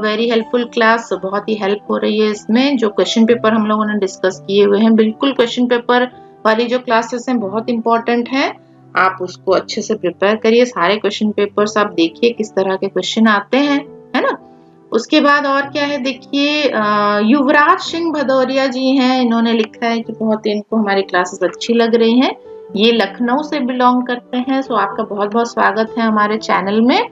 वेरी हेल्पफुल क्लास, बहुत ही हेल्प हो रही है इसमें। जो क्वेश्चन पेपर हम लोगों ने डिस्कस किए हुए हैं, बिल्कुल क्वेश्चन पेपर वाली जो क्लासेस हैं बहुत इंपॉर्टेंट है, आप उसको अच्छे से प्रिपेयर करिए। सारे क्वेश्चन पेपर्स आप देखिए किस तरह के क्वेश्चन आते हैं, है ना। उसके बाद और क्या है देखिए, युवराज सिंह भदौरिया जी हैं, इन्होंने लिखा है कि बहुत इनको हमारी क्लासेस अच्छी लग रही हैं। ये लखनऊ से बिलोंग करते हैं, सो आपका बहुत बहुत स्वागत है हमारे चैनल में।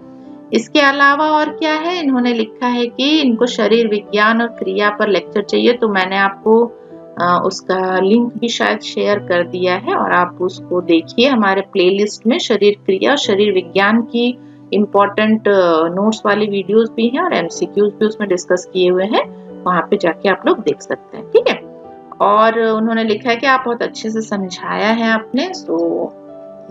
इसके अलावा और क्या है, इन्होंने लिखा है कि इनको शरीर विज्ञान और क्रिया पर लेक्चर चाहिए, तो मैंने आपको उसका लिंक भी शायद शेयर कर दिया है, और आप उसको देखिए। हमारे प्लेलिस्ट में शरीर क्रिया और शरीर विज्ञान की इम्पोर्टेंट नोट्स वाली वीडियोस भी हैं और MCQs भी उसमें डिस्कस किए हुए हैं, वहां पे जाके आप लोग देख सकते हैं। ठीक है, और उन्होंने लिखा है कि आप बहुत अच्छे से समझाया है आपने। सो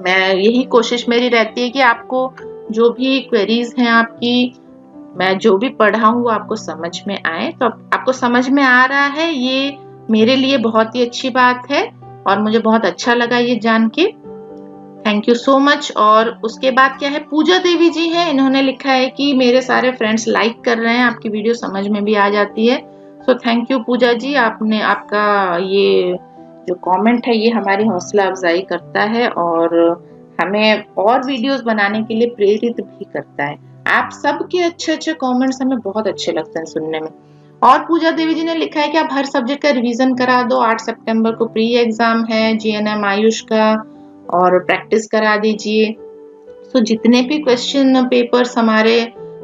मैं यही कोशिश मेरी रहती है कि आपको जो भी क्वेरीज हैं आपकी, मैं जो भी पढ़ा हूँ वो आपको समझ में आए। तो आपको समझ में आ रहा है, ये मेरे लिए बहुत ही अच्छी बात है और मुझे बहुत अच्छा लगा ये जान के। Thank you so much. और उसके बाद क्या है, पूजा देवी जी हैं, इन्होंने लिखा है कि मेरे सारे फ्रेंड्स लाइक कर रहे हैं, आपकी वीडियो समझ में भी आ जाती है। सो थैंक यू पूजा जी, आपका ये जो कमेंट है ये हमारी हौसला अफजाई करता है और हमें और वीडियोस बनाने के लिए प्रेरित भी करता है। आप सबके अच्छे अच्छे कमेंट्स हमें बहुत अच्छे लगते हैं सुनने में। और पूजा देवी जी ने लिखा है कि आप हर सब्जेक्ट का रिवीजन करा दो, 8 सितंबर को प्री एग्जाम है GNM आयुष का, और प्रैक्टिस करा दीजिए। सो जितने भी क्वेश्चन पेपर्स हमारे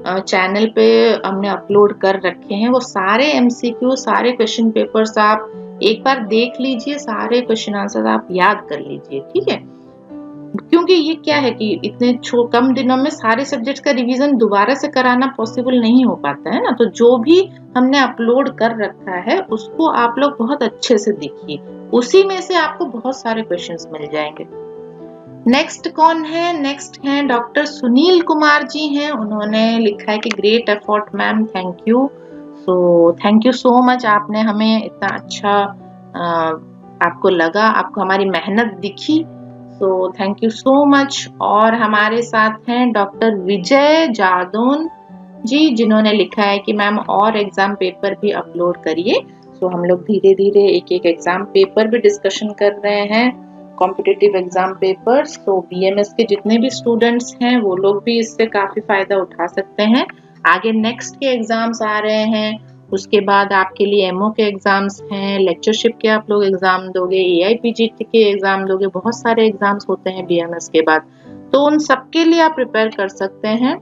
चैनल पे हमने अपलोड कर रखे हैं, वो सारे MCQ, सारे क्वेश्चन पेपर्स आप एक बार देख लीजिए, सारे क्वेश्चन आंसर आप याद कर लीजिए। ठीक है, क्योंकि ये क्या है कि इतने कम दिनों में सारे सब्जेक्ट्स का रिवीजन दोबारा से कराना पॉसिबल नहीं हो पाता है ना। तो जो भी हमने अपलोड कर रखा है उसको आप लोग बहुत अच्छे से देखिए, उसी में से आपको बहुत सारे क्वेश्चंस मिल जाएंगे। नेक्स्ट कौन है, नेक्स्ट हैं डॉक्टर सुनील कुमार जी हैं, उन्होंने लिखा है कि great effort ma'am, thank you. So thank you so much, आपने हमें इतना अच्छा आपको लगा, आपको हमारी मेहनत दिखी, so thank you so much. और हमारे साथ हैं डॉक्टर विजय जादौन जी जिन्होंने लिखा है कि मैम और एग्जाम पेपर भी अपलोड करिए। सो हम लोग धीरे धीरे एक एक एग्जाम पेपर भी डिस्कशन कर रहे हैं, कॉम्पिटिटिव एग्जाम पेपर्स। तो बीएमएस के जितने भी स्टूडेंट्स हैं वो लोग भी इससे काफी फायदा उठा सकते हैं। आगे नेक्स्ट के एग्जाम्स आ रहे हैं, उसके बाद आपके लिए एमओ के एग्जाम्स हैं, लेक्चरशिप के आप लोग एग्जाम दोगे, एआईपीजीटी के एग्जाम दोगे, बहुत सारे एग्जाम्स होते हैं बीएमएस के बाद। तो उन सबके लिए आप प्रिपेयर कर सकते हैं।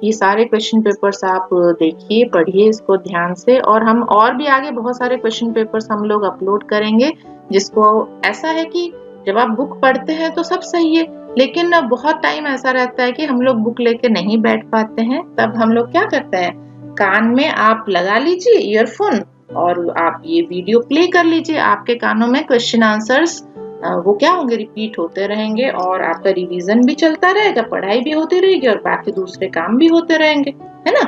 ये सारे क्वेश्चन पेपर्स आप देखिए, पढ़िए इसको ध्यान से, और हम और भी आगे बहुत सारे क्वेश्चन पेपर्स हम लोग अपलोड करेंगे। जिसको ऐसा है कि जब आप बुक पढ़ते हैं तो सब सही है, लेकिन बहुत टाइम ऐसा रहता है कि हम लोग बुक लेके नहीं बैठ पाते हैं। तब हम लोग क्या करते हैं, कान में आप लगा लीजिए ईयरफोन और आप ये वीडियो प्ले कर लीजिए, आपके कानों में क्वेश्चन आंसर्स वो क्या होंगे, रिपीट होते रहेंगे और आपका रिवीजन भी चलता रहेगा, पढ़ाई भी होती रहेगी और बाकी दूसरे काम भी होते रहेंगे, है ना।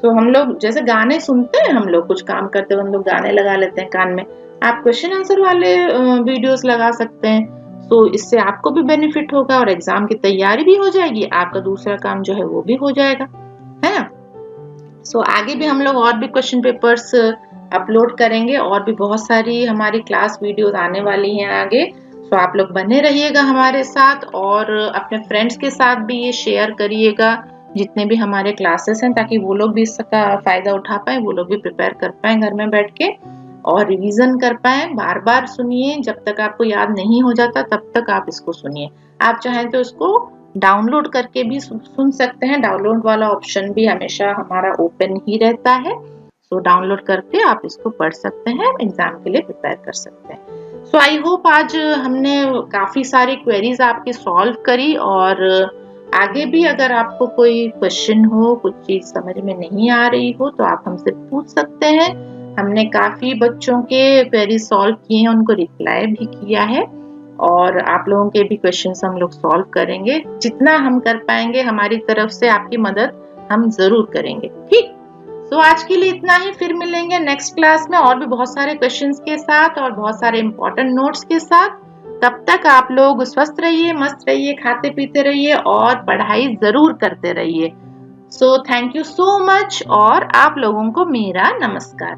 तो हम लोग जैसे गाने सुनते हैं, हम लोग कुछ काम करते हुए हम लोग गाने लगा लेते हैं कान में, आप क्वेश्चन आंसर वाले वीडियोस लगा सकते हैं। तो इससे आपको भी बेनिफिट होगा और एग्जाम की तैयारी भी हो जाएगी, आपका दूसरा काम जो है वो भी हो जाएगा, है ना। सो आगे भी हम लोग और भी क्वेश्चन पेपर्स अपलोड करेंगे और भी बहुत सारी हमारी क्लास वीडियोस आने वाली हैं आगे। तो आप लोग बने रहिएगा हमारे साथ और अपने फ्रेंड्स के साथ भी ये शेयर करिएगा जितने भी हमारे क्लासेस हैं, ताकि वो लोग भी इसका फायदा उठा पाए, वो लोग भी प्रिपेयर कर पाए घर में बैठ के और रिवीजन कर पाए। बार बार सुनिए, जब तक आपको याद नहीं हो जाता तब तक आप इसको सुनिए। आप चाहें तो इसको डाउनलोड करके भी सुन सकते हैं, डाउनलोड वाला ऑप्शन भी हमेशा हमारा ओपन ही रहता है। सो डाउनलोड करके आप इसको पढ़ सकते हैं, एग्जाम के लिए प्रिपेयर कर सकते हैं। सो आई होप आज हमने काफी सारी क्वेरीज आपकी सॉल्व करी, और आगे भी अगर आपको कोई क्वेश्चन हो, कुछ चीज समझ में नहीं आ रही हो तो आप हमसे पूछ सकते हैं। हमने काफी बच्चों के क्वेरी सॉल्व किए हैं, उनको रिप्लाई भी किया है, और आप लोगों के भी क्वेश्चंस हम लोग सॉल्व करेंगे। जितना हम कर पाएंगे हमारी तरफ से आपकी मदद हम जरूर करेंगे, ठीक। तो आज के लिए इतना ही, फिर मिलेंगे नेक्स्ट क्लास में और भी बहुत सारे क्वेश्चंस के साथ और बहुत सारे इंपॉर्टेंट नोट्स के साथ। तब तक आप लोग स्वस्थ रहिए, मस्त रहिए, खाते पीते रहिए और पढ़ाई जरूर करते रहिए। So thank you so much और आप लोगों को मेरा नमस्कार।